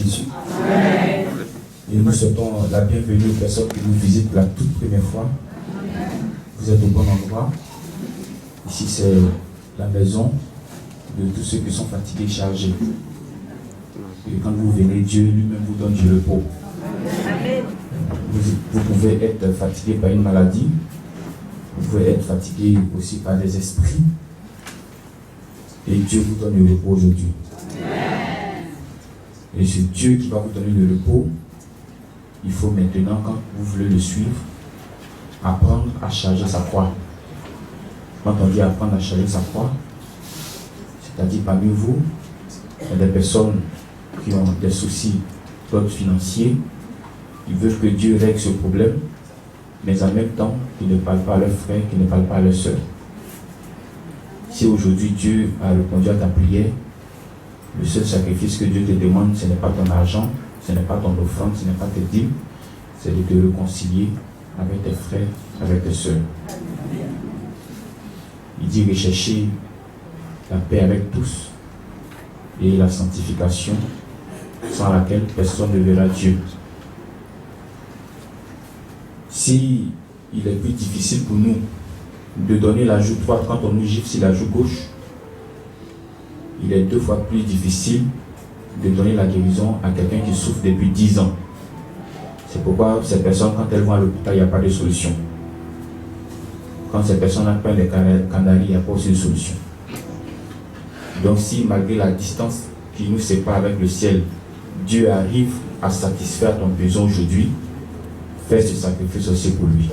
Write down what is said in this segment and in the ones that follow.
Jésus. Amen. Et nous souhaitons la bienvenue aux personnes qui nous visitent pour la toute première fois. Vous êtes au bon endroit. Ici, c'est la maison de tous ceux qui sont fatigués, chargés. Et quand vous venez, Dieu lui-même vous donne du repos. Vous pouvez être fatigué par une maladie. Vous pouvez être fatigué aussi par des esprits. Et Dieu vous donne le repos aujourd'hui. Et c'est Dieu qui va vous donner le repos. Il faut maintenant, quand vous voulez le suivre, apprendre à charger sa croix. Quand on dit apprendre à charger sa croix, c'est-à-dire parmi vous, il y a des personnes qui ont des soucis d'ordre financier. Ils veulent que Dieu règle ce problème, mais en même temps, ils ne parlent pas à leurs frères, ils ne parlent pas à leurs sœurs. Si aujourd'hui Dieu a répondu à ta prière, le seul sacrifice que Dieu te demande, ce n'est pas ton argent, ce n'est pas ton offrande, ce n'est pas tes dîmes, c'est de te réconcilier avec tes frères, avec tes sœurs. Il dit rechercher la paix avec tous et la sanctification sans laquelle personne ne verra Dieu. Si il est plus difficile pour nous de donner la joue droite quand on nous gifle sur la joue gauche, il est 2 fois plus difficile de donner la guérison à quelqu'un qui souffre depuis 10 ans. C'est pourquoi ces personnes, quand elles vont à l'hôpital, il n'y a pas de solution. Quand ces personnes prennent des canaries, il n'y a pas aussi de solution. Donc si malgré la distance qui nous sépare avec le ciel, Dieu arrive à satisfaire ton besoin aujourd'hui, fais ce sacrifice aussi pour lui.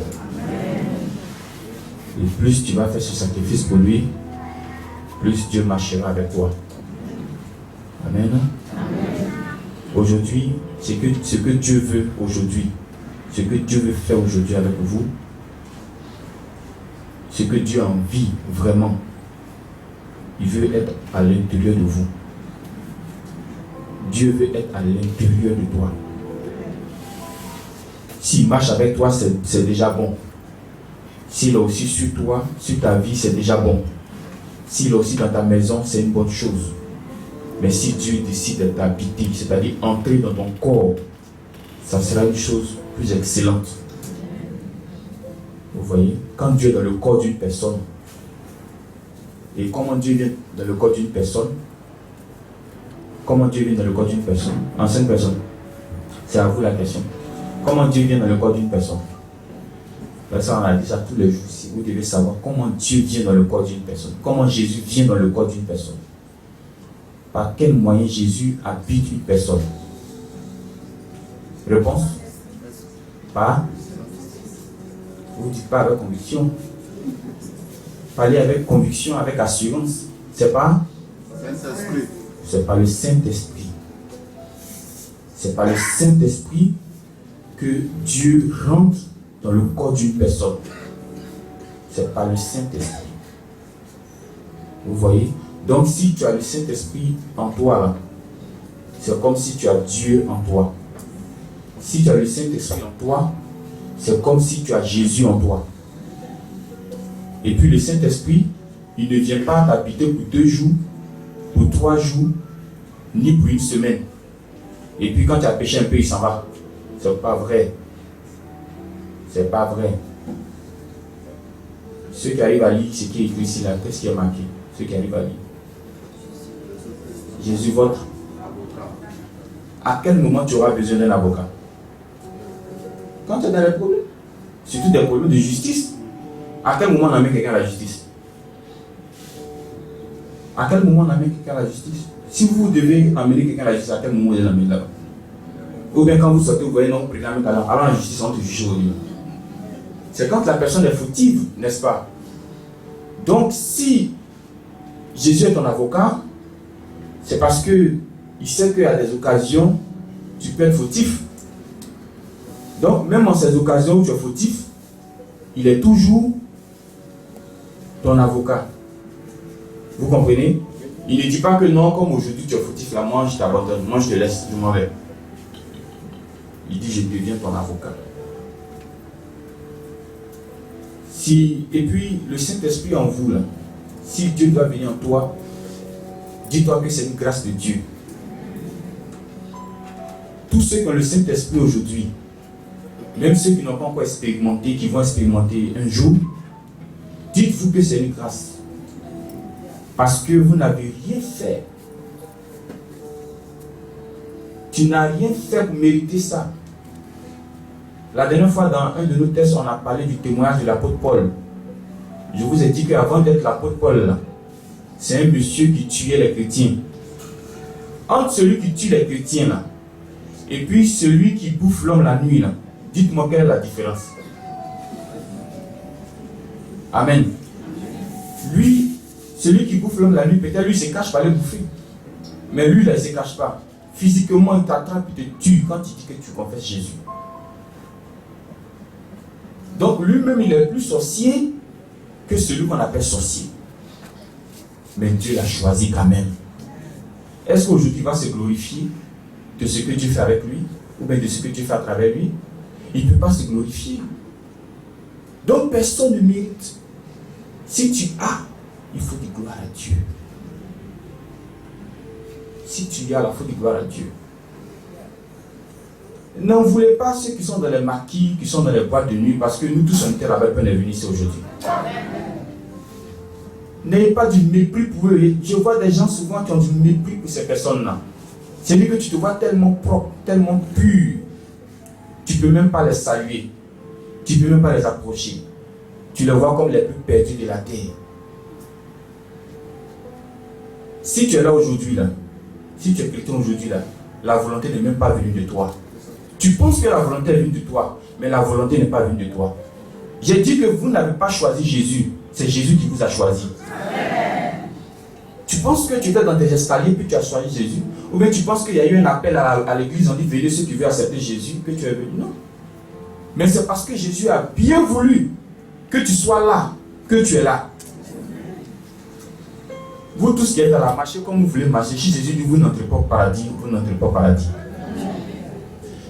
Et plus tu vas faire ce sacrifice pour lui, plus Dieu marchera avec toi. Amen. Aujourd'hui, ce que Dieu veut aujourd'hui, ce que Dieu veut faire aujourd'hui avec vous, ce que Dieu a envie vraiment, il veut être à l'intérieur de vous. Dieu veut être à l'intérieur de toi. S'il marche avec toi, c'est déjà bon. S'il est aussi sur toi, sur ta vie, c'est déjà bon. S'il est aussi dans ta maison, c'est une bonne chose. Mais si Dieu décide de t'habiter, c'est-à-dire entrer dans ton corps, ça sera une chose plus excellente. Vous voyez, quand Dieu est dans le corps d'une personne, et comment Dieu vient dans le corps d'une personne, comment Dieu vient dans le corps d'une personne, en 5 personnes, c'est à vous la question. Comment Dieu vient dans le corps d'une personne? Ça, on a dit ça tous les jours ici. Vous devez savoir comment Dieu vient dans le corps d'une personne. Comment Jésus vient dans le corps d'une personne. Par quel moyen Jésus habite une personne? Réponse? Pas. Vous ne dites pas avec conviction. Parlez avec conviction, avec assurance. C'est pas? Saint-Esprit. C'est pas le Saint-Esprit. C'est par le Saint-Esprit que Dieu rentre dans le corps d'une personne. C'est par le Saint-Esprit. Vous voyez? Donc si tu as le Saint-Esprit en toi, là, c'est comme si tu as Dieu en toi. Si tu as le Saint-Esprit en toi, c'est comme si tu as Jésus en toi. Et puis le Saint-Esprit, il ne vient pas t'habiter pour 2 jours, pour 3 jours, ni pour 1 semaine. Et puis quand tu as péché un peu, il s'en va. C'est pas vrai. C'est pas vrai. Ceux qui arrivent à lire ce qui est écrit ici, là, qu'est-ce qui est marqué? Ceux qui arrivent à lire. Jésus, votre. À quel moment tu auras besoin d'un avocat? Quand tu es dans les problèmes. Surtout des problèmes de justice. À quel moment on amène quelqu'un à la justice? À quel moment on amène quelqu'un à la justice? Si vous devez amener quelqu'un à la justice, à quel moment vous allez l'amener là-bas? Ou bien quand vous sortez, vous voyez, non, vous prenez un mec à la justice, on te juge aujourd'hui. C'est quand la personne est fautive, n'est-ce pas? Donc, si Jésus est ton avocat, c'est parce que il sait qu'à des occasions, tu peux être fautif. Donc, même en ces occasions où tu es fautif, il est toujours ton avocat. Vous comprenez? Il ne dit pas que non, comme aujourd'hui tu es fautif, là, moi je t'abandonne, moi je te laisse, je m'en vais. Il dit, je deviens ton avocat. Et puis, le Saint-Esprit en vous, là, si Dieu doit venir en toi, dis-toi que c'est une grâce de Dieu. tous ceux qui ont le Saint-Esprit aujourd'hui, même ceux qui n'ont pas encore expérimenté, qui vont expérimenter un jour, dites-vous que c'est une grâce. Parce que vous n'avez rien fait. Tu n'as rien fait pour mériter ça. La dernière fois, dans un de nos tests, on a parlé du témoignage de l'apôtre Paul. Je vous ai dit qu'avant d'être l'apôtre Paul, c'est un monsieur qui tuait les chrétiens. Entre celui qui tue les chrétiens là, et puis celui qui bouffe l'homme la nuit, là, dites-moi quelle est la différence. Amen. Lui, celui qui bouffe l'homme la nuit, peut-être lui se cache pas les bouffer. Mais lui, là, il ne se cache pas. Physiquement, il t'attrape et te tue quand il dit que tu confesses Jésus. Donc lui-même, il est plus sorcier que celui qu'on appelle sorcier. Mais Dieu l'a choisi quand même. Est-ce qu'aujourd'hui il va se glorifier de ce que Dieu fait avec lui, ou bien de ce que Dieu fait à travers lui? Il ne peut pas se glorifier. Donc personne ne mérite. Si tu as, il faut dire gloire à Dieu. Si tu as, il faut dire gloire à Dieu. N'en voulez pas ceux qui sont dans les maquis, qui sont dans les boîtes de nuit, parce que nous tous on était là-bas, on est venus ici aujourd'hui. N'ayez pas du mépris pour eux. Je vois des gens souvent qui ont du mépris pour ces personnes-là. C'est-à-dire que tu te vois tellement propre, tellement pur. Tu ne peux même pas les saluer. Tu ne peux même pas les approcher. Tu les vois comme les plus perdus de la terre. Si tu es là aujourd'hui, là, si tu es chrétien aujourd'hui, là, la volonté n'est même pas venue de toi. Tu penses que la volonté est venue de toi, mais la volonté n'est pas venue de toi. J'ai dit que vous n'avez pas choisi Jésus. C'est Jésus qui vous a choisi. Tu penses que tu étais dans tes escaliers puis tu as choisi Jésus? Ou bien tu penses qu'il y a eu un appel à l'église, on dit venez ceux qui veulent accepter Jésus, que tu es venu? Non. Mais c'est parce que Jésus a bien voulu que tu sois là, que tu es là. Vous tous qui êtes dans la marche, comme vous voulez marcher, si Jésus dit vous n'entrez pas au paradis, vous n'entrez pas au paradis.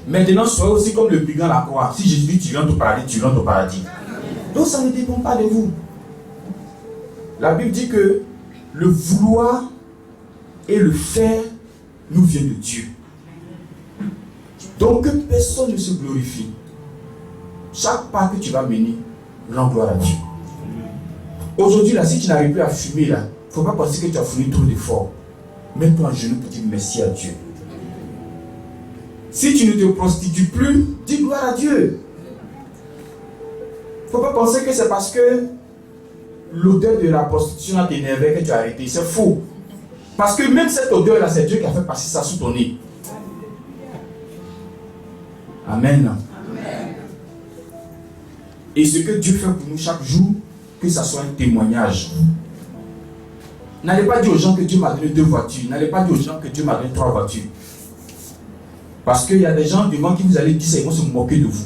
Maintenant, soyez aussi comme le brigand à la croix. Si Jésus dit tu rentres au paradis, tu rentres au paradis. Donc ça ne dépend pas de vous. La Bible dit que le vouloir et le faire nous vient de Dieu. Donc que personne ne se glorifie. Chaque pas que tu vas mener, rends gloire à Dieu. Aujourd'hui, là, si tu n'arrives plus à fumer, là, il ne faut pas penser que tu as fourni trop d'efforts. Mets-toi en genoux pour dire merci à Dieu. Si tu ne te prostitues plus, dis gloire à Dieu. Il ne faut pas penser que c'est parce que l'odeur de la prostitution a t'énervé que tu as arrêté. C'est faux. Parce que même cette odeur-là, c'est Dieu qui a fait passer ça sous ton nez. Amen. Amen. Et ce que Dieu fait pour nous chaque jour, que ça soit un témoignage. N'allez pas dire aux gens que Dieu m'a donné 2 voitures. N'allez pas dire aux gens que Dieu m'a donné 3 voitures. Parce qu'il y a des gens devant qui vous allez dire ça, ils vont se moquer de vous.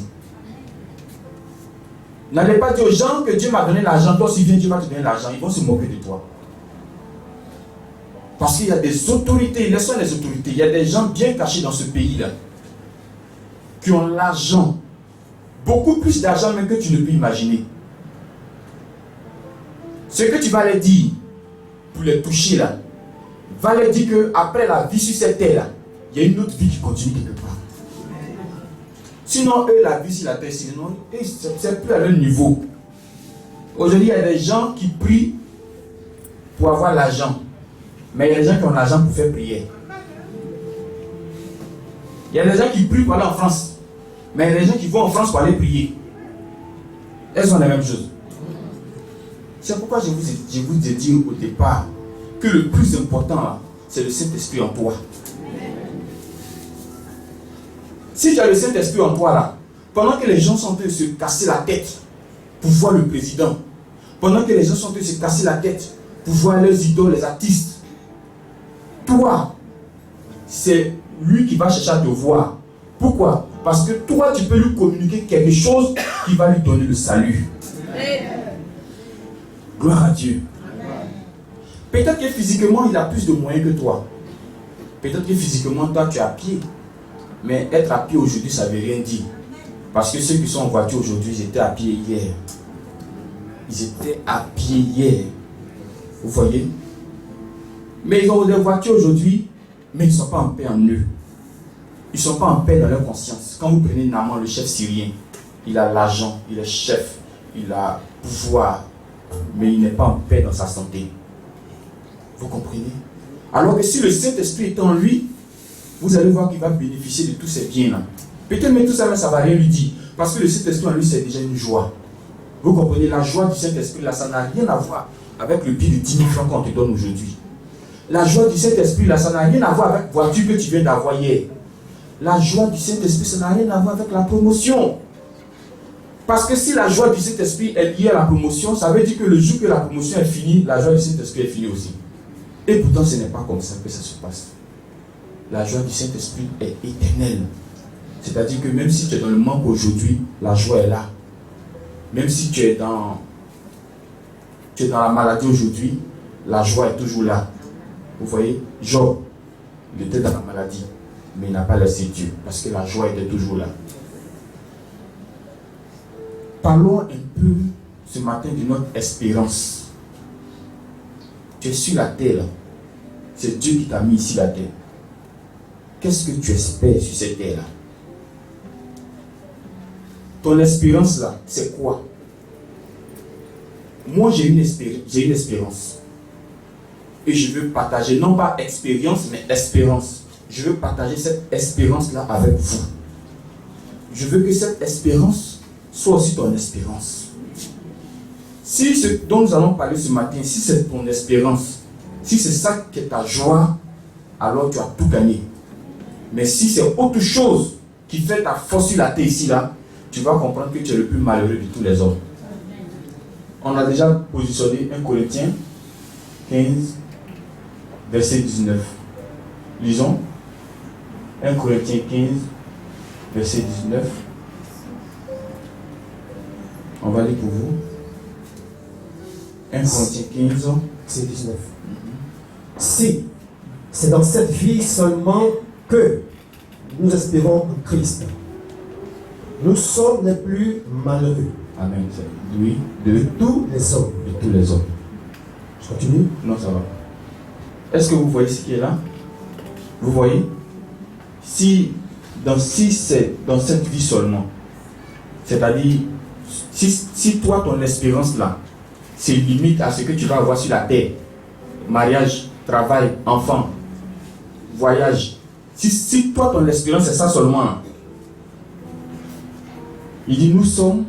N'allez pas dire aux gens que Dieu m'a donné l'argent, toi si viens Dieu va te donner l'argent, ils vont se moquer de toi. Parce qu'il y a des autorités, laissons les autorités, il y a des gens bien cachés dans ce pays-là, qui ont l'argent, beaucoup plus d'argent même que tu ne peux imaginer. Ce que tu vas leur dire, pour les toucher là, va leur dire qu'après la vie sur cette terre là, il y a une autre vie qui continue quelque part. Sinon, eux, la vie sur la terre, sinon, c'est plus à leur niveau. Aujourd'hui, il y a des gens qui prient pour avoir l'argent. Mais il y a des gens qui ont l'argent pour faire prière. Il y a des gens qui prient pour aller en France. Mais il y a des gens qui vont en France pour aller prier. Elles sont la même chose. C'est pourquoi je vous ai dit au départ que le plus important, c'est le Saint-Esprit en toi. Si tu as le Saint-Esprit en toi là, pendant que les gens sont en train de se casser la tête pour voir le président, pendant que les gens sont en train de se casser la tête pour voir leurs idoles, les artistes, toi, c'est lui qui va chercher à te voir. Pourquoi? Parce que toi, tu peux lui communiquer quelque chose qui va lui donner le salut. Gloire à Dieu. Peut-être que physiquement, il a plus de moyens que toi. Peut-être que physiquement, toi, tu es à pied. Mais être à pied aujourd'hui, ça ne veut rien dire. Parce que ceux qui sont en voiture aujourd'hui, ils étaient à pied hier. Ils étaient à pied hier. Vous voyez? Mais ils ont des voitures aujourd'hui, mais ils ne sont pas en paix en eux. ils ne sont pas en paix dans leur conscience. Quand vous prenez Naaman, le chef syrien, il a l'argent, il est chef, il a pouvoir, mais il n'est pas en paix dans sa santé. Vous comprenez? Alors que si le Saint-Esprit est en lui, vous allez voir qu'il va bénéficier de tous ces biens-là. Peut-être mais tout ça, mais ça ne va rien lui dire. Parce que le Saint-Esprit en lui, c'est déjà une joie. Vous comprenez? La joie du Saint-Esprit, là, ça n'a rien à voir avec le billet de 10 000 francs qu'on te donne aujourd'hui. La joie du Saint-Esprit, là, ça n'a rien à voir avec la voiture que tu viens d'avoir hier. La joie du Saint-Esprit, ça n'a rien à voir avec la promotion. Parce que si la joie du Saint-Esprit est liée à la promotion, ça veut dire que le jour que la promotion est finie, la joie du Saint-Esprit est finie aussi. Et pourtant, ce n'est pas comme ça que ça se passe. La joie du Saint-Esprit est éternelle. C'est-à-dire que même si tu es dans le manque aujourd'hui, la joie est là. Même si tu es dans la maladie aujourd'hui, la joie est toujours là. Vous voyez, Job, il était dans la maladie, mais il n'a pas laissé Dieu, parce que la joie était toujours là. Parlons un peu ce matin de notre espérance. Tu es sur la terre, c'est Dieu qui t'a mis ici la terre. Qu'est-ce que tu espères sur cette terre-là? Ton espérance là, c'est quoi? Moi j'ai une espérance. Et je veux partager, non pas expérience, mais espérance. Je veux partager cette espérance-là avec vous. Je veux que cette espérance soit aussi ton espérance. Si ce dont nous allons parler ce matin, si c'est ton espérance, si c'est ça qui est ta joie, alors tu as tout gagné. Mais si c'est autre chose qui fait ta force sur la terre ici, là, tu vas comprendre que tu es le plus malheureux de tous les hommes. On a déjà positionné 1 Corinthiens 15, verset 19. Lisons. 1 Corinthiens 15, verset 19. On va lire pour vous. 1 Corinthiens 15, verset 19. Si c'est dans cette vie seulement que nous espérons en Christ, nous sommes les plus malheureux. Amen. Oui, de tous les hommes. De tous les hommes. Je continue? Non, ça va. Est-ce que vous voyez ce qui est là? Vous voyez? Si c'est dans cette vie seulement, c'est-à-dire, si toi, ton espérance là, c'est limite à ce que tu vas avoir sur la terre, mariage, travail, enfant, voyage, si toi, ton espérance c'est ça seulement, il dit, nous sommes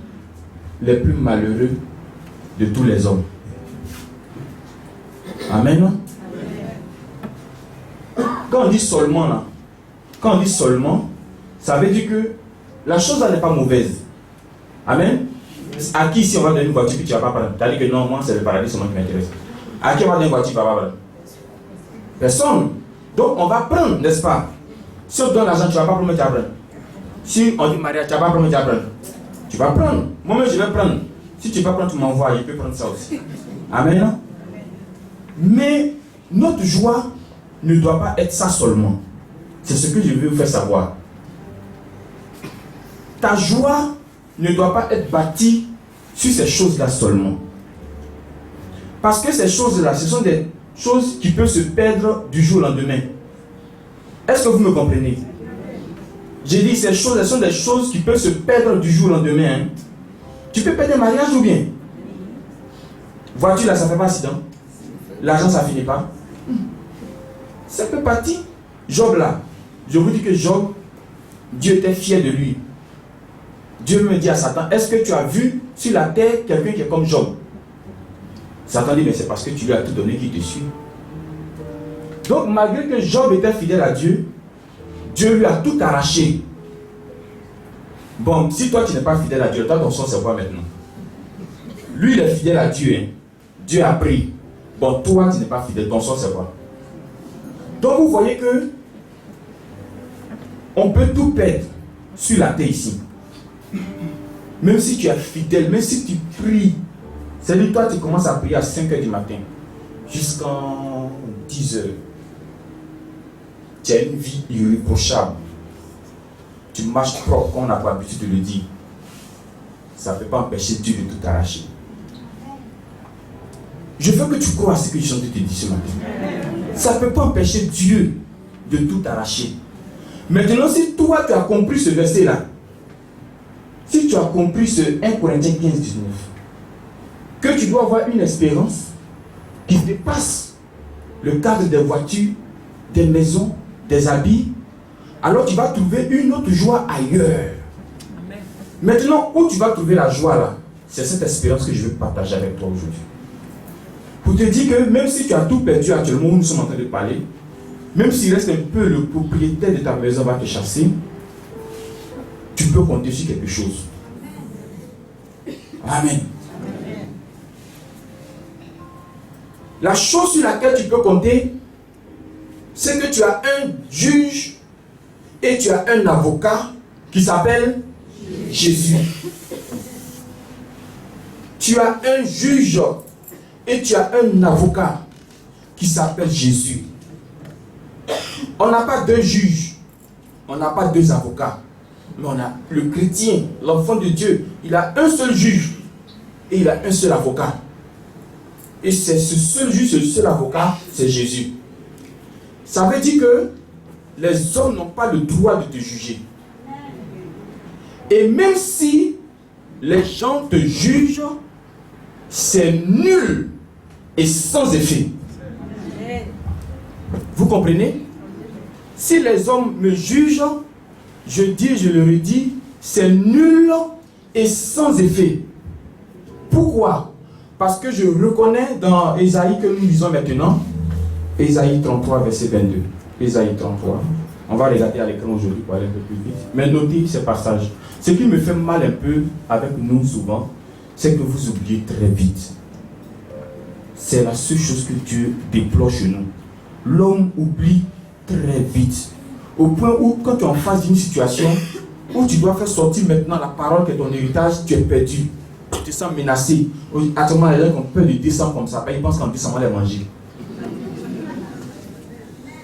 les plus malheureux de tous les hommes. Amen. Quand on dit seulement là, ça veut dire que la chose là n'est pas mauvaise. Amen. À qui ici on va donner une voiture que tu ne vas pas prendre? Tu as dit que non, moi c'est le paradis seulement qui m'intéresse. À qui on va donner une voiture que tu ne vas pas prendre? Personne. Donc on va prendre, n'est-ce pas? Si on donne l'argent, tu ne vas pas prendre, mais tu vas prendre. Si on dit mariage, tu ne vas pas prendre, mais tu vas prendre. Tu vas prendre. Moi-même je vais prendre. Si tu ne vas pas prendre, tu m'envoies, je peux prendre ça aussi. Amen. Mais notre joie ne doit pas être ça seulement. C'est ce que je veux vous faire savoir. Ta joie ne doit pas être bâtie sur ces choses-là seulement. Parce que ces choses-là, ce sont des choses qui peuvent se perdre du jour au lendemain. Est-ce que vous me comprenez? J'ai dit ces choses, elles sont des choses qui peuvent se perdre du jour au lendemain. Hein. Tu peux perdre un mariage ou bien? Voiture là, ça ne fait pas accident. L'argent, ça ne finit pas. Ça peut partir. Job là, je vous dis que Job, Dieu était fier de lui. Dieu me dit à Satan, est-ce que tu as vu sur la terre quelqu'un qui est comme Job? Satan dit, mais c'est parce que tu lui as tout donné qu'il te suit. Donc malgré que Job était fidèle à Dieu, Dieu lui a tout arraché. Bon, si toi tu n'es pas fidèle à Dieu, toi ton sort c'est quoi maintenant? Lui il est fidèle à Dieu. Hein. Dieu a pris. Bon, toi tu n'es pas fidèle, ton sort c'est quoi? Donc vous voyez que on peut tout perdre sur la terre ici. Même si tu es fidèle, même si tu pries, c'est-à-dire toi tu commences à prier à 5h du matin jusqu'à 10h. Tu as une vie irréprochable. Tu marches propre, comme on n'a pas l'habitude de le dire. Ça ne peut pas empêcher Dieu de tout arracher. Je veux que tu crois à ce que je suis en train de te dire ce matin. Ça ne peut pas empêcher Dieu de tout arracher. Maintenant, si toi tu as compris ce verset-là, si tu as compris ce 1 Corinthiens 15, 19, que tu dois avoir une espérance qui dépasse le cadre des voitures, des maisons, des habits, alors tu vas trouver une autre joie ailleurs. Amen. Maintenant, où tu vas trouver la joie là, c'est cette espérance que je veux partager avec toi aujourd'hui. Pour te dire que même si tu as tout perdu actuellement où nous sommes en train de parler, même s'il reste un peu le propriétaire de ta maison va te chasser, tu peux compter sur quelque chose. Amen. La chose sur laquelle tu peux compter, c'est que tu as un juge et tu as un avocat qui s'appelle Jésus. Tu as un juge et tu as un avocat qui s'appelle Jésus. On n'a pas deux juges, on n'a pas deux avocats, mais on a le chrétien, l'enfant de Dieu, il a un seul juge et il a un seul avocat. Et c'est ce seul juge, ce seul avocat, c'est Jésus. Ça veut dire que les hommes n'ont pas le droit de te juger. Et même si les gens te jugent, c'est nul et sans effet. Vous comprenez? Si les hommes me jugent, je dis, je le redis, c'est nul et sans effet. Pourquoi? Parce que je reconnais dans Ésaïe que nous lisons maintenant, Ésaïe 33, verset 22. Ésaïe 33. On va regarder à l'écran aujourd'hui pour aller un peu plus vite. Mais notez ce passage. Ce qui me fait mal un peu avec nous souvent, c'est que vous oubliez très vite. C'est la seule chose que Dieu déploie chez nous. L'homme oublie très vite. Au point où, quand tu es en face d'une situation où tu dois faire sortir maintenant la parole qui est ton héritage, tu es perdu. Tu te sens menacé. Actuellement, les gens qui ont peur de descendre comme ça, ils pensent qu'en décembre, on va les manger.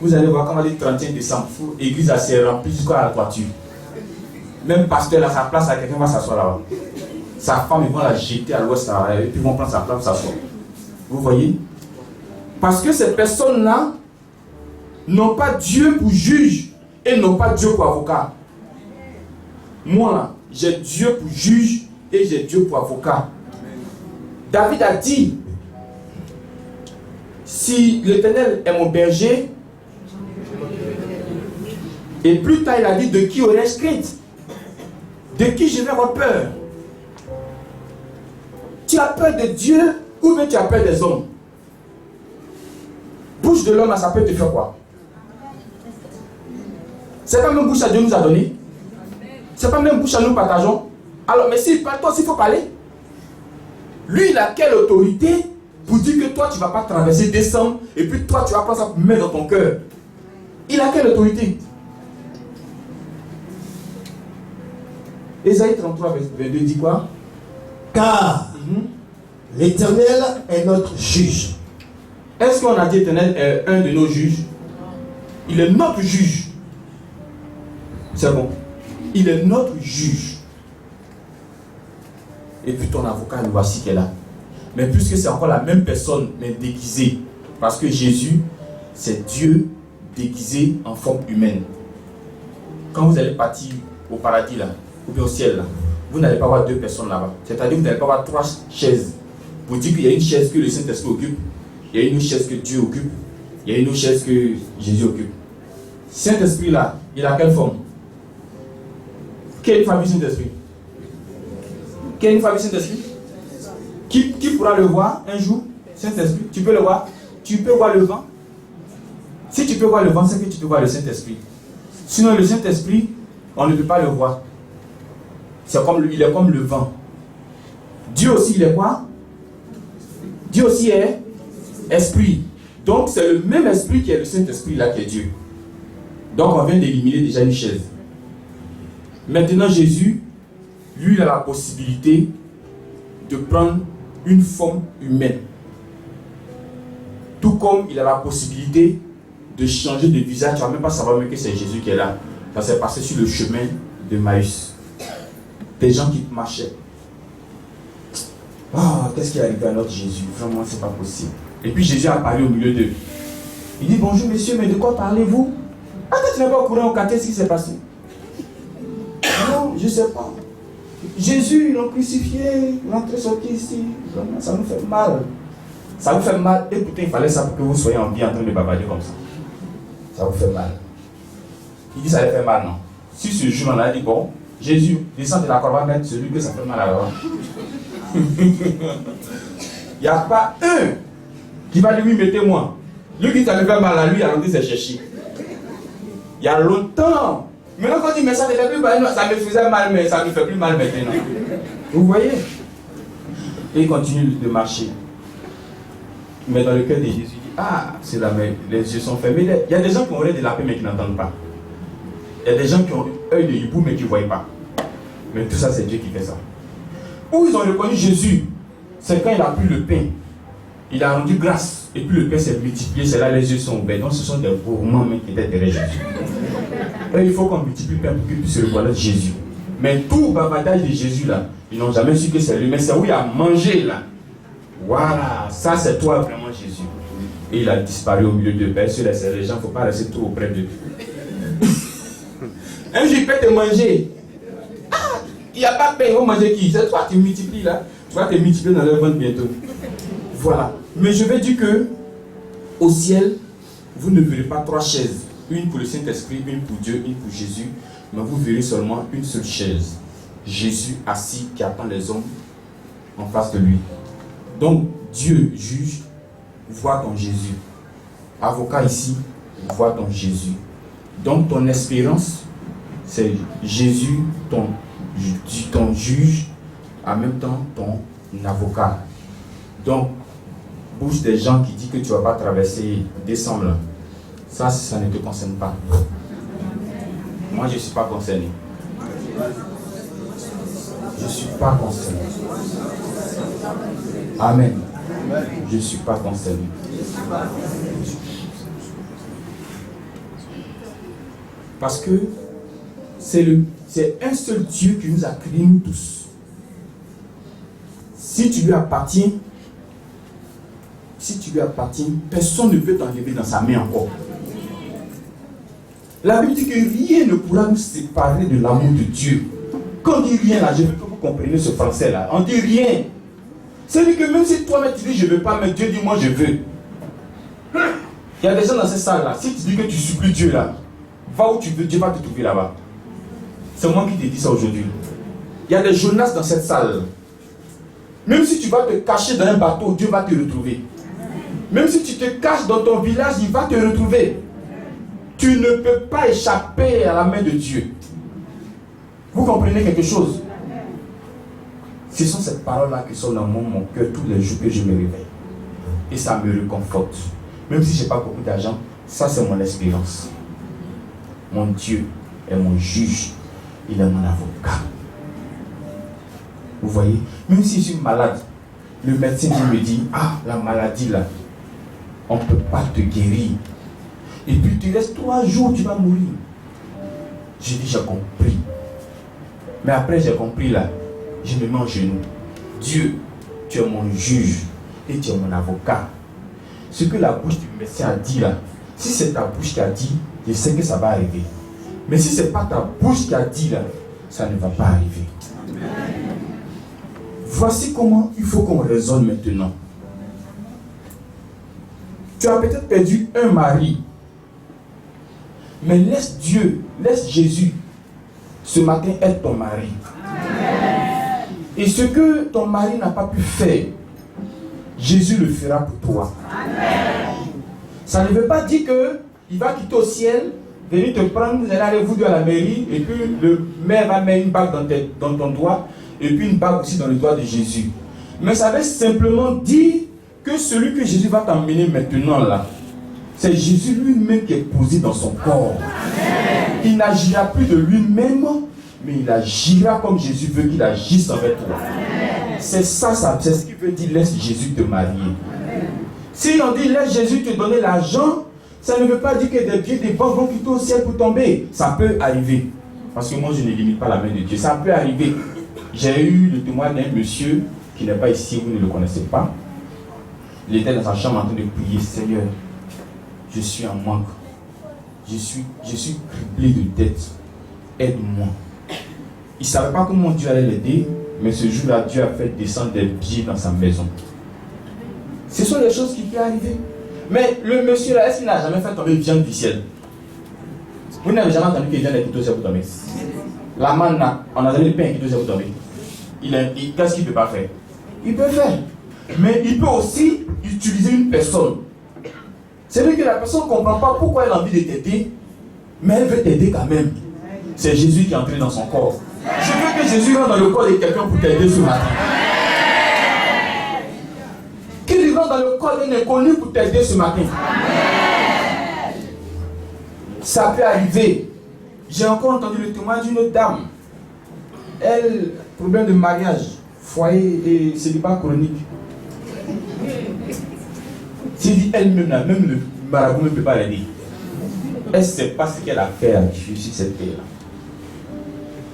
Vous allez voir quand on va dire 31 décembre, l'église s'est remplie jusqu'à la toiture. Même pasteur, à sa place, quelqu'un va s'asseoir là-bas. Sa femme, ils vont la jeter à l'ouest, et puis ils vont prendre sa place, s'asseoir. Vous voyez? Parce que ces personnes-là n'ont pas Dieu pour juge et n'ont pas Dieu pour avocat. Moi, là, j'ai Dieu pour juge et j'ai Dieu pour avocat. David a dit, si l'Éternel est mon berger, et plus tard il a dit, de qui aurais-je crainte? De qui je vais avoir peur? Tu as peur de Dieu ou bien tu as peur des hommes? Bouche de l'homme, ça peut te faire quoi? C'est pas même bouche à Dieu nous a donné. C'est pas même bouche à nous partageons. Alors, mais s'il parle, toi aussi il faut parler. Lui, il a quelle autorité pour dire que toi tu ne vas pas traverser décembre et puis toi tu vas prendre ça pour mettre dans ton cœur? Il a quelle autorité? Ésaïe 33, 22 dit quoi? Car l'Éternel est notre juge. Est-ce qu'on a dit l'Éternel est un de nos juges? Il est notre juge. C'est bon. Il est notre juge. Et puis ton avocat, le voici qui est là. Mais puisque c'est encore la même personne, mais déguisée. Parce que Jésus, c'est Dieu déguisé en forme humaine. Quand vous allez partir au paradis là, ou bien au ciel là, vous n'allez pas avoir deux personnes là-bas. C'est-à-dire que vous n'allez pas avoir trois chaises. Vous dites qu'il y a une chaise que le Saint-Esprit occupe, il y a une autre chaise que Dieu occupe, il y a une autre chaise que Jésus occupe. Saint-Esprit là, il a quelle forme? Quelle famille Saint-Esprit? Quelle famille Saint-Esprit? Qui pourra le voir un jour? Saint-Esprit, tu peux le voir? Tu peux voir le vent? Si tu peux voir le vent, c'est que tu peux voir le Saint-Esprit. Sinon le Saint-Esprit, on ne peut pas le voir. Il est comme le vent. Dieu aussi, il est quoi? Dieu aussi est esprit. Donc c'est le même esprit qui est le Saint-Esprit là qui est Dieu. Donc on vient d'éliminer déjà une chaise. Maintenant Jésus, lui, il a la possibilité de prendre une forme humaine. Tout comme il a la possibilité de changer de visage. Tu ne vas même pas savoir même que c'est Jésus qui est là. Ça s'est passé sur le chemin de Maïs. Des gens qui marchaient. Oh, qu'est-ce qui est arrivé à notre Jésus? Vraiment, c'est pas possible. Et puis Jésus a parlé au milieu d'eux. Il dit, bonjour messieurs, mais de quoi parlez-vous? Ah, tu n'es pas au courant au quartier ce qui s'est passé? Non, je ne sais pas. Jésus, ils l'ont crucifié, l'entrée sortie ici. Ça nous fait mal. Ça vous fait mal. Écoutez, il fallait ça pour que vous soyez en vie en train de bavarder comme ça. Ça vous fait mal. Il dit ça lui fait mal, non? Si ce jour on a dit, bon, Jésus, descend de la croix, va mettre celui que ça fait mal à la voix. Il n'y a pas un qui va lui mettez-moi. Lui qui ça lui fait mal à lui, alors il s'est cherché. Il y a longtemps. Maintenant quand il dit mais ça ne fait plus mal, ça me faisait mal, mais ça ne fait plus mal maintenant. Vous voyez? Et il continue de marcher. Mais dans le cœur de Jésus, il dit, ah, c'est là, mais les yeux sont fermés. Il y a des gens qui ont de la paix mais qui n'entendent pas. Il y a des gens qui ont œil de hibou mais qui ne voient pas. Mais tout ça, c'est Dieu qui fait ça. Où ils ont reconnu Jésus, c'est quand il a pris le pain. Il a rendu grâce. Et puis le pain s'est multiplié. C'est là les yeux sont ouverts. Donc ce sont des gourmands qui étaient derrière Jésus. Et il faut qu'on multiplie le pain pour qu'ils puissent reconnaître Jésus. Mais tout bavardage de Jésus là, ils n'ont jamais su que c'est lui. Mais c'est où il a mangé là. Voilà, ça c'est toi vraiment Jésus. Et il a disparu au milieu de paix. Sur les gens, il ne faut pas rester tout auprès d'eux. Un jour il peut te manger. Ah, il n'y a pas de pain, il va manger qui? C'est toi qui multiplies là. Tu vas te multiplier dans leur ventre bientôt. Voilà. Mais je vais dire que au ciel, vous ne verrez pas 3 chaises. Une pour le Saint-Esprit, une pour Dieu, une pour Jésus. Mais vous verrez seulement une seule chaise. Jésus assis qui attend les hommes en face de lui. Donc Dieu juge, voit ton Jésus. Avocat ici, voit ton Jésus. Donc ton espérance, c'est Jésus, ton juge, en même temps ton avocat. Donc, bouche des gens qui disent que tu ne vas pas traverser décembre, ça ne te concerne pas. Moi, je ne suis pas concerné. Je ne suis pas concerné. Amen. Je ne suis pas concerné. Parce que c'est un seul Dieu qui nous a créés, nous tous. Si tu lui appartiens, personne ne peut t'enlever dans sa main encore. La Bible dit que rien ne pourra nous séparer de l'amour de Dieu. Quand on dit rien là, je veux que vous compreniez ce français là. On dit rien. C'est-à-dire que même si toi-même tu dis je ne veux pas, mais Dieu dit moi je veux. Il y a des gens dans cette salle là, si tu dis que tu supplies Dieu là, va où tu veux, Dieu va te trouver là-bas. C'est moi qui te dis ça aujourd'hui. Il y a des Jonas dans cette salle. Même si tu vas te cacher dans un bateau, Dieu va te retrouver. Même si tu te caches dans ton village, il va te retrouver. Tu ne peux pas échapper à la main de Dieu. Vous comprenez quelque chose? Ce sont ces paroles-là qui sont dans mon cœur tous les jours que je me réveille. Et ça me réconforte. Même si je n'ai pas beaucoup d'argent, ça c'est mon espérance. Mon Dieu est mon juge. Il est mon avocat. Vous voyez? Même si je suis malade, le médecin me dit, ah, la maladie là, on ne peut pas te guérir. Et puis tu restes 3 jours, tu vas mourir. J'ai dit, j'ai compris. Mais après j'ai compris là, je me mets en genoux. Dieu, tu es mon juge et tu es mon avocat. Ce que la bouche du médecin a dit là, si c'est ta bouche qui a dit, je sais que ça va arriver. Mais si ce n'est pas ta bouche qui a dit là, ça ne va pas arriver. Voici comment il faut qu'on raisonne maintenant. Tu as peut-être perdu un mari. Mais laisse Dieu, laisse Jésus ce matin être ton mari. Et ce que ton mari n'a pas pu faire, Jésus le fera pour toi. Ça ne veut pas dire qu'il va quitter au ciel, venir te prendre, vous allez aller vous deux à la mairie, et puis le maire va mettre une bague dans ton doigt, et puis une bague aussi dans le doigt de Jésus. Mais ça veut simplement dire que celui que Jésus va t'emmener maintenant là, c'est Jésus lui-même qui est posé dans son corps. Il n'agira plus de lui-même, mais il agira comme Jésus veut qu'il agisse avec toi. C'est ça, c'est ce qui veut dire laisse Jésus te marier. Si on dit laisse Jésus te donner l'argent, ça ne veut pas dire que des pieds des bancs vont quitter au ciel pour tomber. Ça peut arriver. Parce que moi je ne limite pas la main de Dieu. Ça peut arriver. J'ai eu le témoignage d'un monsieur qui n'est pas ici, vous ne le connaissez pas. Il était dans sa chambre en train de prier, Seigneur, je suis en manque. je suis criblé de dettes. Aide-moi. Il ne savait pas comment Dieu allait l'aider, mais ce jour-là, Dieu a fait descendre des billets dans sa maison. Ce sont les choses qui peuvent arriver. Mais le monsieur là, est-ce qu'il n'a jamais fait tomber une viande du ciel? Vous n'avez jamais entendu que les viande est plutôt vous tomber. La manne là, on a donné le pain qui doit vous tomber. Qu'est-ce qu'il ne peut pas faire? Il peut faire. Mais il peut aussi utiliser une personne. C'est vrai que la personne ne comprend pas pourquoi elle a envie de t'aider, mais elle veut t'aider quand même. C'est Jésus qui est entré dans son corps. Je veux que Jésus rentre dans le corps de quelqu'un pour t'aider ce matin. Qu'il rentre dans le corps d'un inconnu pour t'aider ce matin. Ça peut arriver. J'ai encore entendu le témoignage d'une autre dame. Elle, problème de mariage, foyer et célibat chronique. C'est dit elle-même là, même le marabout ne peut pas l'aider. Elle ne sait pas ce qu'elle a fait sur cette terre-là.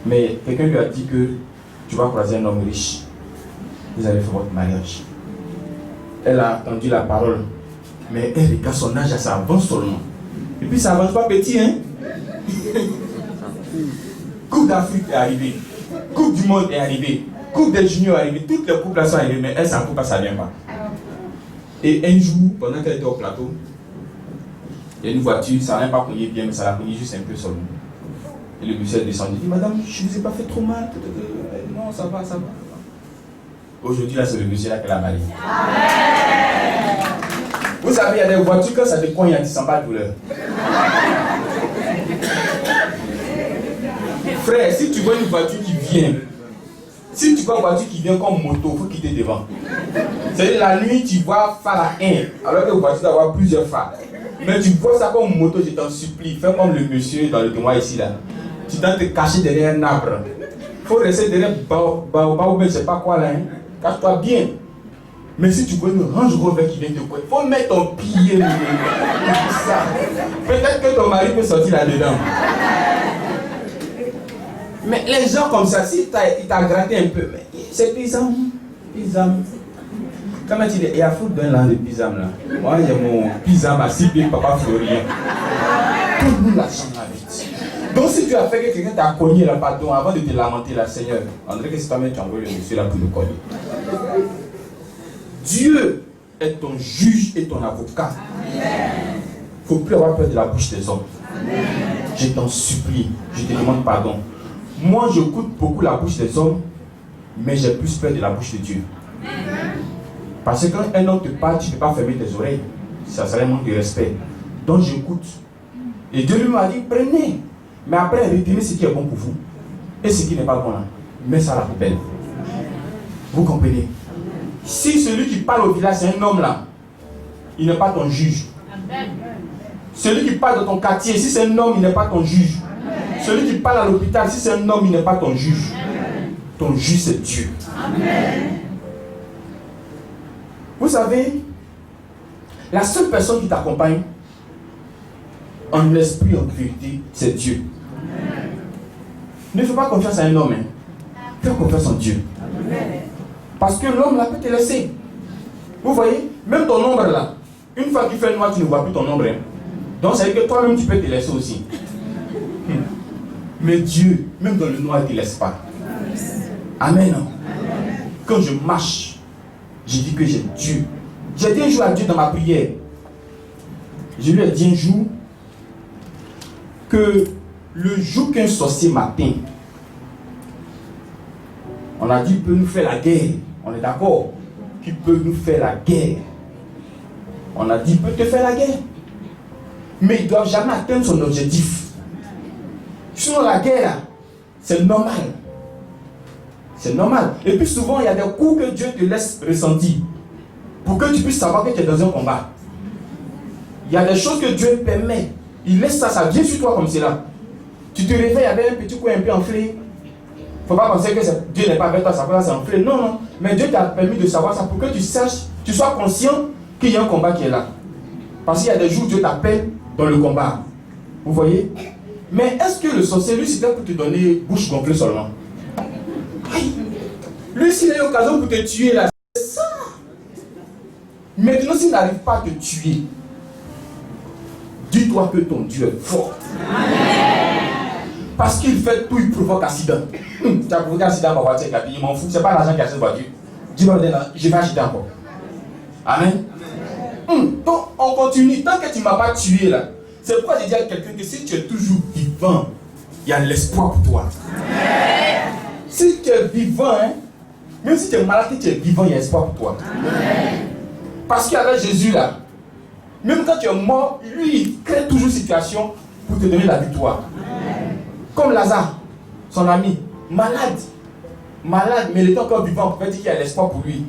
Mais quelqu'un lui a dit que tu vas croiser un homme riche. Vous allez faire votre mariage. Elle a entendu la parole. Mais elle regarde son âge, ça avance seulement. Et puis ça avance pas petit, hein. Coupe d'Afrique est arrivée. Coupe du monde est arrivée. Coupe des juniors est arrivée. Toutes les couples là sont arrivées, mais elle s'en coupe pas, ça ne vient pas. Et un jour, pendant qu'elle était au plateau, il y a une voiture, ça n'a même pas cogné bien, mais ça l'a cogné juste un peu seulement. Et le monsieur est descendu, il dit, madame, je ne vous ai pas fait trop mal. Non, ça va, ça va. Aujourd'hui, là, c'est le monsieur là qui l'a marié. Vous savez, il y a des voitures, quand ça te cogne, il ne sent pas de douleur. Frère, si tu vois une voiture qui vient, si tu vois une voiture qui vient comme moto, il faut quitter devant. C'est-à-dire la nuit, tu vois phare à 1, alors que la voiture doit avoir plusieurs phares. Mais tu vois ça comme moto, je t'en supplie, fais comme le monsieur dans le témoin ici là. Tu dois te cacher derrière un arbre. Il faut rester derrière baobab, je ne sais pas quoi là. Hein. Cache-toi bien. Mais si tu vois une Range Rover qui vient te couper, il faut mettre ton pied. Peut-être que ton mari peut sortir là-dedans. Mais les gens comme ça, si il t'a gratté un peu, c'est pisam. Quand tu dis, il y a foutre d'un land de pisam là. Moi j'ai mon pisam à 6 pieds, papa Florien. Tout le monde la chambre vite. Donc si tu as fait que quelqu'un t'a cogné là, pardon, avant de te lamenter là, Seigneur, on dirait que c'est toi-même qui as envoyé le monsieur là pour le cogner. Dieu est ton juge et ton avocat. Il ne faut plus avoir peur de la bouche des hommes. Amen. Je t'en supplie, je te demande pardon. Moi, j'écoute beaucoup la bouche des hommes, mais j'ai plus peur de la bouche de Dieu. Parce que quand un homme te parle, tu ne peux pas fermer tes oreilles. Ça serait un manque de respect. Donc j'écoute. Et Dieu lui m'a dit, prenez. Mais après, retenez ce qui est bon pour vous. Et ce qui n'est pas bon là, mets ça à la poubelle. Vous comprenez? Si celui qui parle au village, c'est un homme là, il n'est pas ton juge. Celui qui parle dans ton quartier, si c'est un homme, il n'est pas ton juge. Celui qui parle à l'hôpital, si c'est un homme, il n'est pas ton juge. Ton juge, c'est Dieu. Amen. Vous savez, la seule personne qui t'accompagne en esprit, en vérité, c'est Dieu. Amen. Ne fais pas confiance à un homme. Hein. Fais confiance en Dieu. Amen. Parce que l'homme là peut te laisser. Vous voyez, même ton ombre là, une fois qu'il fait noir, tu ne vois plus ton ombre. Hein. Donc ça veut dire que toi-même tu peux te laisser aussi. Mais Dieu, même dans le noir, il ne te laisse pas. Amen. Quand je marche, je dis que j'ai Dieu. J'ai dit un jour à Dieu dans ma prière. Je lui ai dit un jour que le jour qu'un sorcier m'atteint, on a dit qu'il peut nous faire la guerre. On est d'accord qu'il peut nous faire la guerre. On a dit qu'il peut te faire la guerre. Mais il ne doit jamais atteindre son objectif. Sinon la guerre, c'est normal. C'est normal. Et puis souvent, il y a des coups que Dieu te laisse ressentir. Pour que tu puisses savoir que tu es dans un combat. Il y a des choses que Dieu permet. Il laisse ça, ça vient sur toi comme cela. Tu te réveilles avec un petit coup un peu enflé. Il ne faut pas penser que Dieu n'est pas avec toi, ça va s'enfler. Non, non. Mais Dieu t'a permis de savoir ça pour que tu saches, tu sois conscient qu'il y a un combat qui est là. Parce qu'il y a des jours où Dieu t'appelle dans le combat. Vous voyez? Mais est-ce que le sorcier, lui, c'était pour te donner bouche gonflée seulement? Aïe. Lui, s'il a eu l'occasion pour te tuer là, c'est ça. Maintenant, s'il n'arrive pas à te tuer, dis-toi que ton Dieu est fort. Parce qu'il fait tout, il provoque accident. Tu as provoqué accident dans ma voiture, il m'en fout, c'est pas l'argent qui a cette voiture. Dis-moi, je vais acheter encore. Amen. Donc, on continue. Tant que tu ne m'as pas tué là, c'est pourquoi je dis à quelqu'un que si tu es toujours vivant, il y a l'espoir pour toi. Si tu es vivant, hein, même si tu es malade, tu es vivant, il y a espoir pour toi. Parce qu'avec Jésus là, même quand tu es mort, lui, il crée toujours une situation pour te donner la victoire. Comme Lazare, son ami, malade, mais il est encore vivant, on pouvait dire qu'il y a l'espoir pour lui.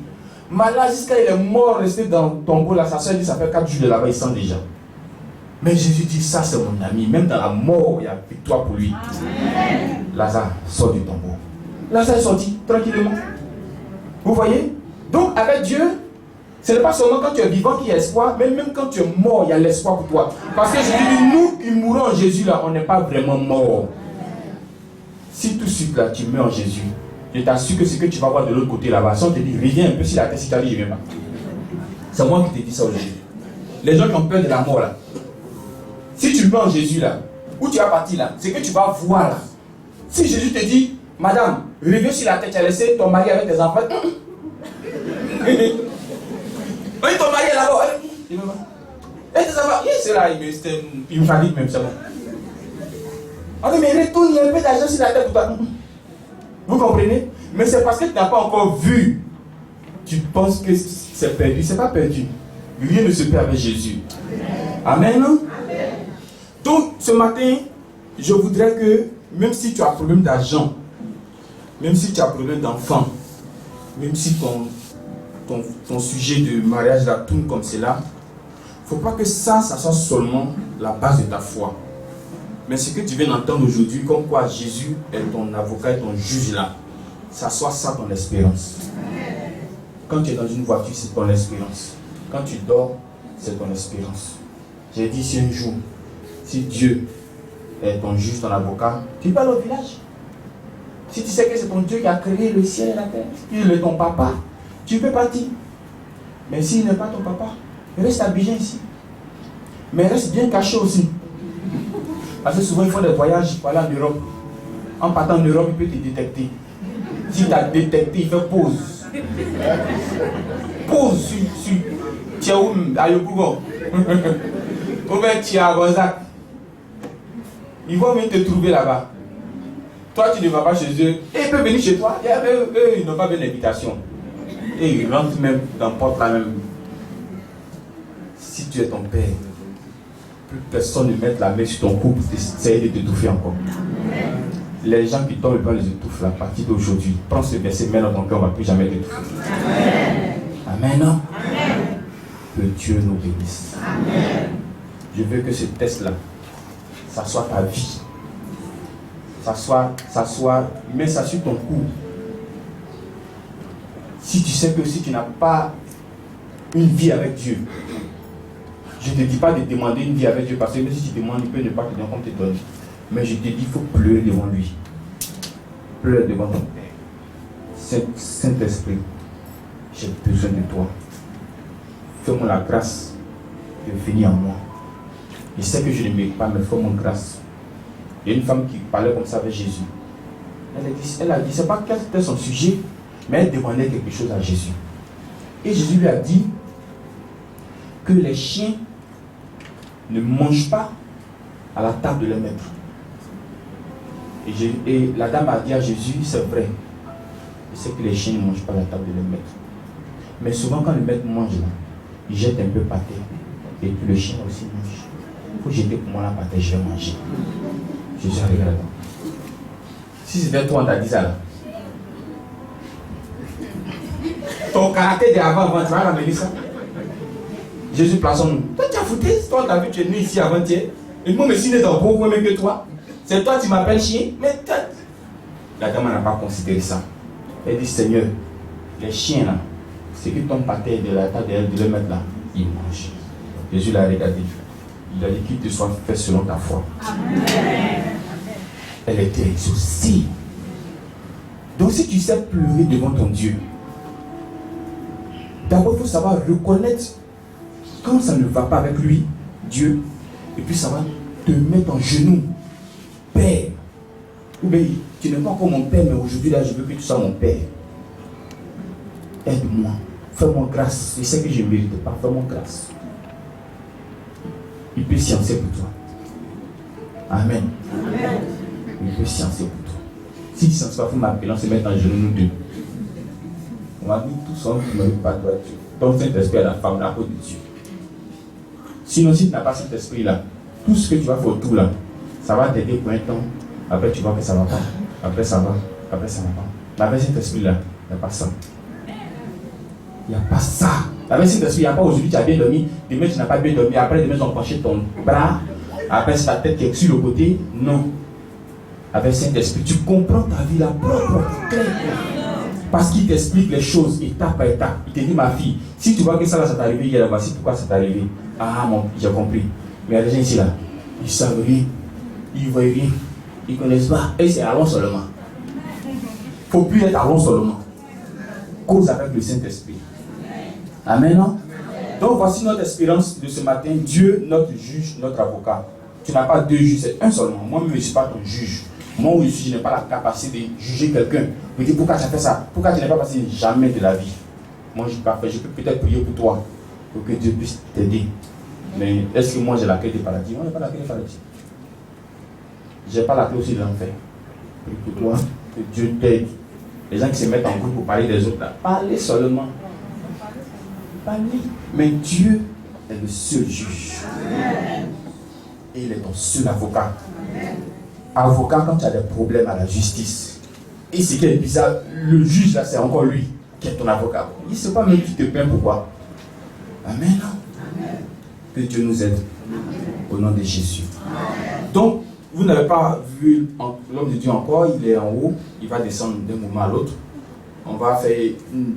Malade, jusqu'à il est mort, resté dans le tombeau, là, sa soeur dit, ça fait 4 jours de là-bas, il sent déjà. Mais Jésus dit, ça c'est mon ami, même dans la mort, il y a victoire pour lui. Amen. Lazare sort du tombeau. Lazare est sorti, tranquillement. Vous voyez? Donc, avec Dieu, ce n'est pas seulement quand tu es vivant qu'il y a espoir, mais même quand tu es mort, il y a l'espoir pour toi. Parce que Jésus dit, nous qui mourons en Jésus, là, on n'est pas vraiment morts. Si tout de suite, là, tu meurs en Jésus, je t'assure que ce que tu vas voir de l'autre côté là-bas, si on te dit, reviens un peu, si la tête, si tu as dit, je ne viens pas. C'est moi qui te dis ça aujourd'hui. Les gens qui ont peur de la mort, là, si tu meurs en Jésus, là, où tu vas partir, là, c'est que tu vas voir, là. Si Jésus te dit, madame, reviens sur la tête, tu as laissé ton mari avec tes enfants. Oui, ton mari est là-bas. Et tes enfants, c'est là, il me fatigue même, c'est bon. On dit, mais retourne, il y a un peu d'argent sur la tête pour toi. Vous comprenez? Mais c'est parce que tu n'as pas encore vu. Tu penses que c'est perdu. C'est pas perdu. Rien ne se perd avec Jésus. Amen. Amen. Donc, ce matin, je voudrais que, même si tu as un problème d'argent, même si tu as un problème d'enfant, même si ton sujet de mariage là tourne comme cela, il ne faut pas que ça soit seulement la base de ta foi. Mais ce que tu viens d'entendre aujourd'hui, comme quoi Jésus est ton avocat et ton juge là, ça soit ça ton espérance. Quand tu es dans une voiture, c'est ton espérance. Quand tu dors, c'est ton espérance. J'ai dit si un jour, si Dieu est ton juge, ton avocat, tu parles au village. Si tu sais que c'est ton Dieu qui a créé le ciel et la terre, il est ton papa, tu peux partir. Mais s'il n'est pas ton papa, reste habillé ici. Mais reste bien caché aussi. Parce que souvent, il faut des voyages pour aller en Europe. En partant en Europe, il peut te détecter. Si tu as détecté, il fait pause. Pause sur Tiaoum, à Yopougon. Ou bien tu es à Gonzac. Ils vont venir te trouver là-bas. Toi, tu ne vas pas chez eux. Et ils peuvent venir chez toi. Et eux, ils n'ont pas besoin d'invitation. Et ils rentrent même dans la porte là même. Si tu es ton père, plus personne ne mette la main sur ton cou pour essayer de t'étouffer encore. Les gens qui tombent pas les étouffent à partir d'aujourd'hui. Prends ce verset, mets dans ton cœur, on ne va plus jamais t'étouffer. Amen. Amen. Que Dieu nous bénisse. Amen. Je veux que ce test-là, ça soit ta vie. Ça soit, mets ça sur ton cou. Si tu sais que si tu n'as pas une vie avec Dieu, je ne te dis pas de demander une vie avec Dieu, parce que même si tu demandes, il peut ne pas te donner comme te donne. Mais je te dis, il faut pleurer devant lui. Pleure devant ton Père. Saint-Esprit, j'ai besoin de toi. Fais-moi la grâce de venir en moi. Je sais que je ne mérite pas, mais fais-moi grâce. Il y a une femme qui parlait comme ça avec Jésus. Elle a dit, c'est pas quel était son sujet, mais elle demandait quelque chose à Jésus. Et Jésus lui a dit que les chiens ne mangent pas à la table de leur maître. Et la dame a dit à Jésus, c'est vrai. Je sais que les chiens ne mangent pas à la table de leur maître. Mais souvent quand le maître mange là, il jette un peu par terre. Et puis le chien aussi mange. Il faut jeter pour moi la par terre, je vais manger. Jésus a regardé. Si c'était toi, on t'a dit ça là. Ton caractère d'avant, tu vas ramener ça. Jésus place en nous. Toi, tu as foutu. Toi, tu as vu, tu es venu ici avant-hier. Et moi, je suis né dans beaucoup même que toi. C'est toi, tu m'appelles chien. Mais la dame n'a pas considéré ça. Elle dit, Seigneur, les chiens là, ceux qui tombent par terre de la table de leur mettre là, ils mangent. Jésus l'a regardé. Il a dit qu'il te soit fait selon ta foi. Amen. Elle était exaucée. Donc si tu sais pleurer devant ton Dieu, d'abord il faut savoir reconnaître quand ça ne va pas avec lui, Dieu, Et puis ça va te mettre en genoux. Père. Ou bien tu n'es pas encore mon père, mais aujourd'hui là je veux que tu sois mon père. Aide-moi. Fais-moi grâce. Je sais que je ne mérite pas. Fais-moi grâce. Il peut sciencer pour toi. Amen. Amen. Il peut sciencer pour toi. Si tu ne sciences pas, il faut m'appeler, on se met en genoux nous deux. On va dire tous ensemble, tu ne m'aimes pas toi Dieu. Donc Saint-Esprit à la femme, la peau de Dieu. Sinon, si tu n'as pas cet esprit-là, tout ce que tu vas faire autour là, ça va t'aider pour un temps. Après, tu vois que ça ne va pas. Après, ça va. Après, ça ne va pas. Mais avec cet esprit-là, il n'y a pas ça. Il n'y a pas ça. Avec cet esprit, il n'y a pas aujourd'hui, tu as bien dormi. Demain, tu n'as pas bien dormi. Après, demain, ils ont penché ton bras. Après, c'est ta tête qui est sur le côté. Non. Avec cet esprit, tu comprends ta vie là propre, clair. Parce qu'il t'explique les choses étape par étape. Il te dit, ma fille, si tu vois que ça t'est arrivé hier, voici pourquoi ça t'est arrivé. Ah, j'ai compris. Mais il y a des gens ici là, ils savent rien, ils voient rien, ils ne connaissent pas. Et c'est allons seulement. Il ne faut plus être allons seulement. Cause avec le Saint-Esprit. Amen, non? Donc voici notre espérance de ce matin. Dieu, notre juge, notre avocat. Tu n'as pas deux juges, c'est un seulement. Moi-même, je ne suis pas ton juge. Moi où je suis, je n'ai pas la capacité de juger quelqu'un. Je me dis pourquoi tu as fait ça? Pourquoi tu n'es pas passé jamais de la vie? Moi je ne pas fait. Je peux peut-être prier pour toi, pour que Dieu puisse t'aider. Mais est-ce que moi j'ai la clé du paradis? Moi je n'ai pas la clé du paradis. Je n'ai pas la clé aussi de l'enfer. Prie pour toi, que Dieu t'aide. Les gens qui se mettent en groupe pour parler des autres là, parlez seulement. Parlez. Mais Dieu est le seul juge. Et il est ton seul avocat. Avocat quand tu as des problèmes à la justice. Et ce qui est bizarre, le juge là c'est encore lui qui est ton avocat. Il ne sait pas même qui te plaint pourquoi. Amen. Amen. Que Dieu nous aide. Au nom de Jésus. Amen. Donc, vous n'avez pas vu l'homme de Dieu encore, il est en haut, il va descendre d'un moment à l'autre. On va faire une